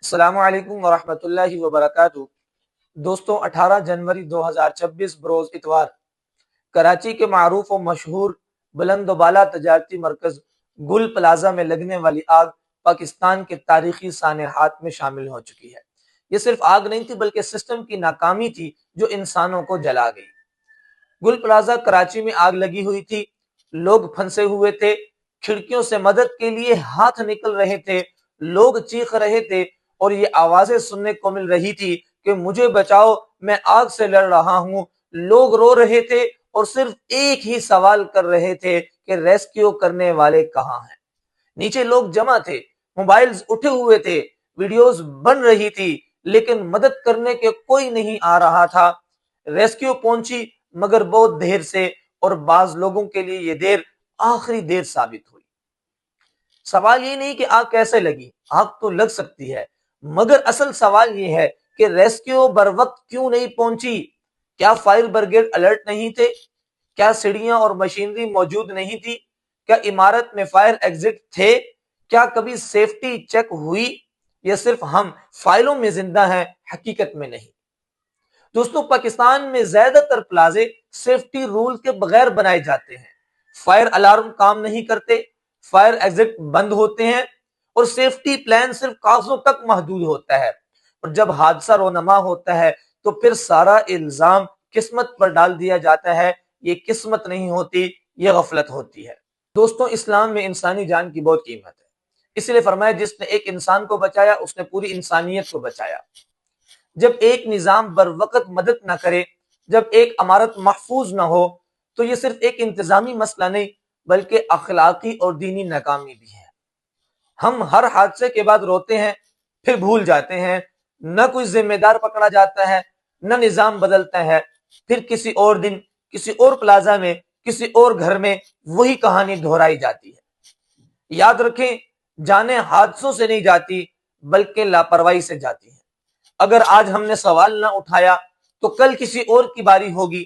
السلام علیکم ورحمۃ اللہ وبرکاتہ۔ دوستوں، 18 جنوری 2026 بروز اتوار کراچی کے معروف و مشہور بلند و بالا تجارتی مرکز گل پلازا میں لگنے والی آگ پاکستان کے تاریخی سانحات میں شامل ہو چکی ہے۔ یہ صرف آگ نہیں تھی بلکہ سسٹم کی ناکامی تھی جو انسانوں کو جلا گئی۔ گل پلازا کراچی میں آگ لگی ہوئی تھی، لوگ پھنسے ہوئے تھے، کھڑکیوں سے مدد کے لیے ہاتھ نکل رہے تھے، لوگ چیخ رہے تھے اور یہ آوازیں سننے کو مل رہی تھی کہ مجھے بچاؤ، میں آگ سے لڑ رہا ہوں۔ لوگ رو رہے تھے اور صرف ایک ہی سوال کر رہے تھے کہ ریسکیو کرنے والے کہاں ہیں۔ نیچے لوگ جمع تھے، موبائلز اٹھے ہوئے تھے، ویڈیوز بن رہی تھی، لیکن مدد کرنے کے کوئی نہیں آ رہا تھا۔ ریسکیو پہنچی مگر بہت دیر سے، اور بعض لوگوں کے لیے یہ دیر آخری دیر ثابت ہوئی۔ سوال یہ نہیں کہ آگ کیسے لگی، آگ تو لگ سکتی ہے، مگر اصل سوال یہ ہے کہ ریسکیو بر وقت کیوں نہیں پہنچی؟ کیا فائر بریگیڈ الرٹ نہیں تھے؟ کیا سیڑھیاں اور مشینری موجود نہیں تھی؟ کیا عمارت میں فائر ایگزٹ تھے؟ کیا کبھی سیفٹی چیک ہوئی؟ یہ صرف ہم فائلوں میں زندہ ہیں، حقیقت میں نہیں۔ دوستوں، پاکستان میں زیادہ تر پلازے سیفٹی رول کے بغیر بنائے جاتے ہیں۔ فائر الارم کام نہیں کرتے، فائر ایگزٹ بند ہوتے ہیں، اور سیفٹی پلان صرف کاغذوں تک محدود ہوتا ہے۔ اور جب حادثہ رونما ہوتا ہے تو پھر سارا الزام قسمت پر ڈال دیا جاتا ہے۔ یہ قسمت نہیں ہوتی، یہ غفلت ہوتی ہے۔ دوستوں، اسلام میں انسانی جان کی بہت قیمت ہے، اس لیے فرمایا جس نے ایک انسان کو بچایا اس نے پوری انسانیت کو بچایا۔ جب ایک نظام بر وقت مدد نہ کرے، جب ایک عمارت محفوظ نہ ہو، تو یہ صرف ایک انتظامی مسئلہ نہیں بلکہ اخلاقی اور دینی ناکامی بھی ہے۔ ہم ہر حادثے کے بعد روتے ہیں، پھر بھول جاتے ہیں، نہ کوئی ذمہ دار پکڑا جاتا ہے، نہ نظام بدلتا ہے، پھر کسی اور دن، کسی اور پلازا میں، کسی اور گھر میں وہی کہانی دہرائی جاتی ہے۔ یاد رکھیں، جانیں حادثوں سے نہیں جاتی بلکہ لاپرواہی سے جاتی ہیں۔ اگر آج ہم نے سوال نہ اٹھایا تو کل کسی اور کی باری ہوگی۔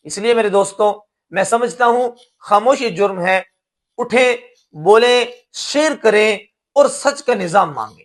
اس لیے میرے دوستوں، میں سمجھتا ہوں خاموشی جرم ہے۔ اٹھیں، بولیں، شیئر کریں اور سچ کا نظام مانگیں۔